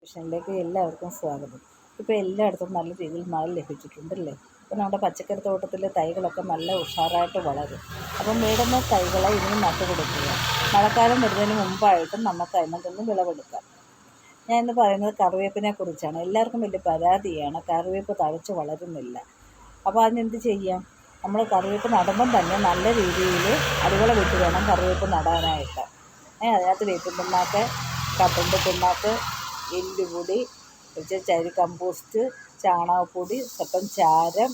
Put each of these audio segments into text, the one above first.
കിച്ചണിലേക്ക് എല്ലാവർക്കും സ്വാഗതം. ഇപ്പോൾ എല്ലായിടത്തും നല്ല രീതിയിൽ മഴ ലഭിച്ചിട്ടുണ്ടല്ലേ. അപ്പോൾ നമ്മുടെ പച്ചക്കറി തോട്ടത്തിലെ തൈകളൊക്കെ നല്ല ഉഷാറായിട്ട് വളരും. അപ്പം വേണ്ടുന്ന തൈകളെ ഇനിയും നട്ടു കൊടുക്കുക. മഴക്കാലം വരുന്നതിന് മുമ്പായിട്ടും നമുക്ക് അതിൽ നിന്ന് വിളവെടുക്കാം. ഞാൻ ഇന്ന് പറയുന്നത് കറിവേപ്പിനെ കുറിച്ചാണ്. എല്ലാവർക്കും വലിയ പരാതിയാണ്, കറിവേപ്പ് തഴച്ച് വളരുന്നില്ല. അപ്പോൾ അതിനെന്ത് ചെയ്യാം? നമ്മൾ കറിവേപ്പ് നടുമ്പം തന്നെ നല്ല രീതിയിൽ അടിവള വിട്ട് വേണം കറിവേപ്പ് നടാനായിട്ട്. അതിനകത്ത് വേപ്പിൻ പിണ്ണാക്ക്, കപ്പൻ്റെ പിണ്ണാക്ക്, എല്ലുപൊടി, ചരി കമ്പോസ്റ്റ്, ചാണകപ്പൊടി, സ്വല്പം ചാരം,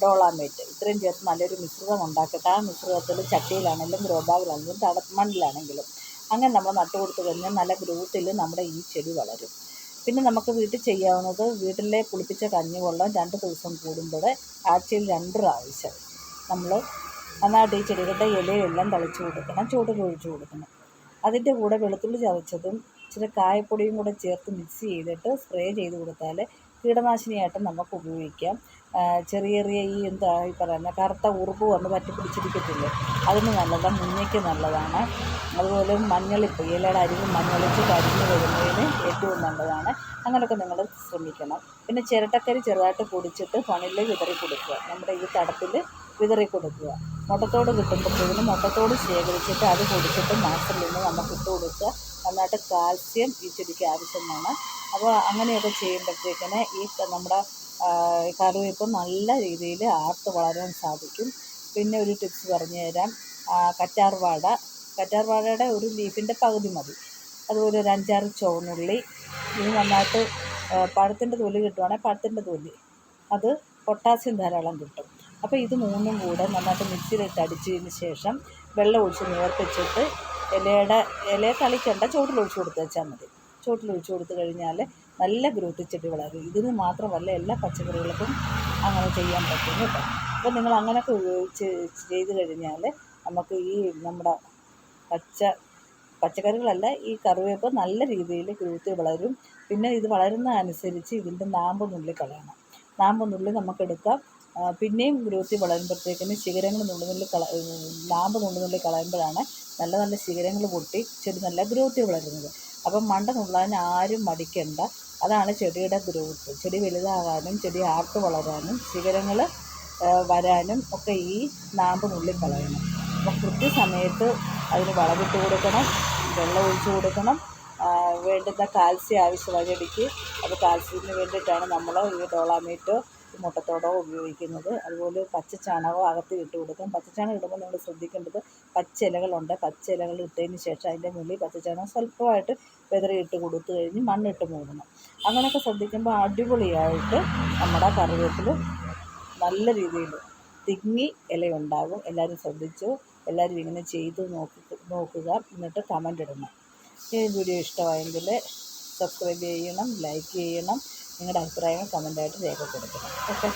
ഡോളാമേറ്റ് ഇത്രയും ചേർത്ത് നല്ലൊരു മിശ്രിതം ഉണ്ടാക്കിയിട്ട് ആ മിശ്രിതത്തിൽ ചട്ടിയിലാണെങ്കിലും ഗ്രോ ബാഗിലാണെങ്കിലും മണ്ണിലാണെങ്കിലും അങ്ങനെ നമ്മൾ നട്ടു കൊടുത്തു കഴിഞ്ഞാൽ നല്ല ഗ്രൂത്തിൽ നമ്മുടെ ഈ ചെടി വളരും. പിന്നെ നമുക്ക് വീട്ടിൽ ചെയ്യാവുന്നത്, വീട്ടിലെ പുളിപ്പിച്ച കഞ്ഞിവെള്ളം 2 ദിവസം കൂടുമ്പോൾ ആഴ്ചയിൽ 2 പ്രാവശ്യം നമ്മൾ നന്നായിട്ട് ഈ ചെടികളുടെ ഇലയെല്ലാം തളിച്ചു കൊടുക്കണം, ചുവട്ടിലൊഴിച്ചു കൊടുക്കണം. അതിൻ്റെ കൂടെ വെളുത്തുള്ളി ചതച്ചതും ഇച്ചിരി കായപ്പൊടിയും കൂടെ ചേർത്ത് മിക്സ് ചെയ്തിട്ട് സ്പ്രേ ചെയ്ത് കൊടുത്താൽ കീടനാശിനിയായിട്ട് നമുക്ക് ഉപയോഗിക്കാം. ചെറിയ ഈ പറയുന്ന കറുത്ത ഉറുമ്പ് വന്ന് പറ്റി പിടിച്ചിരിക്കത്തില്ലേ, അതിന് നല്ലതാണ്, മുഞ്ഞയ്ക്ക് നല്ലതാണ്. അതുപോലെ മഞ്ഞളിപ്പ്, ഇലയുടെ അരികു മഞ്ഞളിച്ച് കരിഞ്ഞ് വരുന്നതിന് ഏറ്റവും നല്ലതാണ്. അങ്ങനെയൊക്കെ നിങ്ങൾ ശ്രമിക്കണം. പിന്നെ ചിരട്ടക്കരി ചെറുതായിട്ട് പൊടിച്ചിട്ട് മണ്ണിൽ വിതറി കൊടുക്കുക, നമ്മുടെ ഈ തടത്തിൽ വിതറി കൊടുക്കുക. മുട്ടത്തോട് കിട്ടുമ്പോഴത്തേനും മുട്ടത്തോട് ശേഖരിച്ചിട്ട് അത് പൊടിച്ചിട്ട് മാസത്തിൽ നിന്ന് നമുക്ക് ഇട്ട് കൊടുക്കുക. നന്നായിട്ട് കാൽസ്യം ഈ ചെടിക്ക് ആവശ്യമാണ്. അപ്പോൾ അങ്ങനെയൊക്കെ ചെയ്യുമ്പോഴത്തേക്കിന് ഈ നമ്മുടെ കറിവേപ്പ് നല്ല രീതിയിൽ ആർത്ത് വളരാൻ സാധിക്കും. പിന്നെ ഒരു ടിപ്സ് പറഞ്ഞു തരാം. കറ്റാർവാഴയുടെ ഒരു ലീഫിൻ്റെ പകുതി മതി. അതുപോലെ ഒരു 5-6 ചുവന്നുള്ളി. ഇത് നന്നായിട്ട് പഴത്തിൻ്റെ തൊലി കിട്ടുവാണെങ്കിൽ പഴത്തിൻ്റെ തൊലി, അത് പൊട്ടാസ്യം ധാരാളം കിട്ടും. അപ്പോൾ ഇത് മൂന്നും കൂടെ നന്നായിട്ട് മിക്സിയിലിട്ട് അടിച്ചതിന് ശേഷം വെള്ളം ഒഴിച്ച് നേർപ്പിച്ചിട്ട് ഇലയെ തളിക്കേണ്ട, ചുവട്ടിലൊഴിച്ച് കൊടുത്ത് വെച്ചാൽ മതി. ചുവട്ടിലൊഴിച്ച് കൊടുത്തു കഴിഞ്ഞാൽ നല്ല ഗ്രോത്ത് ചെടി വളരും. ഇതിന് മാത്രമല്ല, എല്ലാ പച്ചക്കറികൾക്കും അങ്ങനെ ചെയ്യാൻ പറ്റും കേട്ടോ. അപ്പോൾ നിങ്ങൾ അങ്ങനെയൊക്കെ ചെയ്ത് കഴിഞ്ഞാൽ നമുക്ക് ഈ നമ്മുടെ പച്ചക്കറികളല്ല, ഈ കറിവേപ്പ് നല്ല രീതിയിൽ ഗ്രോത്ത് വളരും. പിന്നെ ഇത് വളരുന്ന അനുസരിച്ച് ഇതിൻ്റെ നാമ്പ് നുള്ളി കളയണം. നാമ്പ് നുള്ളി നമുക്കെടുക്കാം. പിന്നെയും ഗ്രോത്ത് വളരുമ്പോഴത്തേക്കിന് ശിഖരങ്ങൾ നാമ്പ് നുള്ളി കളയുമ്പോഴാണ് നല്ല നല്ല ശിഖരങ്ങൾ പൊട്ടി ചെടി നല്ല ഗ്രോത്ത് വളരുന്നത്. അപ്പം മണ്ട നുള്ളാൻ ആരും മടിക്കണ്ട. അതാണ് ചെടിയുടെ ഗ്രോത്ത്. ചെടി വലുതാകാനും ചെടി ആർത്ത് വളരാനും ശിഖരങ്ങൾ വരാനും ഒക്കെ ഈ നാമ്പ് നുള്ളിക്കളയണം. അപ്പം കൃത്യസമയത്ത് അതിന് വളമിട്ട് കൊടുക്കണം, വെള്ളം ഒഴിച്ച് കൊടുക്കണം. വേണ്ടുന്ന കാൽസ്യം ആവശ്യമായ ചെടിക്ക്, അത് കാൽസ്യത്തിന് വേണ്ടിയിട്ടാണ് നമ്മൾ ഈ ഡോളാമേറ്റോ മുട്ടത്തോടോ ഉപയോഗിക്കുന്നത്. അതുപോലെ പച്ചച്ചാണകവും അകത്ത് ഇട്ട് കൊടുക്കും. പച്ചച്ചാണകം ഇടുമ്പോൾ നമ്മൾ ശ്രദ്ധിക്കേണ്ടത്, പച്ച ഇലകളുണ്ട്, പച്ച ഇലകൾ ഇട്ടതിന് ശേഷം അതിൻ്റെ മുകളിൽ പച്ചച്ചാണകം സ്വല്പമായിട്ട് വിതറിയിട്ട് കൊടുത്തു കഴിഞ്ഞ് മണ്ണിട്ട് മൂടണം. അങ്ങനെയൊക്കെ ശ്രദ്ധിക്കുമ്പോൾ അടിപൊളിയായിട്ട് നമ്മുടെ കറിവേപ്പിൽ നല്ല രീതിയിൽ തിങ്ങി ഇലയുണ്ടാകും. എല്ലാവരും ശ്രദ്ധിച്ചു, എല്ലാവരും ഇങ്ങനെ ചെയ്ത് നോക്കുക. എന്നിട്ട് കമൻ്റ് ഇടണം. ഈ വീഡിയോ ഇഷ്ടമായെങ്കിൽ സബ്സ്ക്രൈബ് ചെയ്യണം, ലൈക്ക് ചെയ്യണം, നിങ്ങളുടെ അഭിപ്രായങ്ങൾ കമൻ്റായിട്ട് രേഖപ്പെടുത്തണം. ഓക്കെ.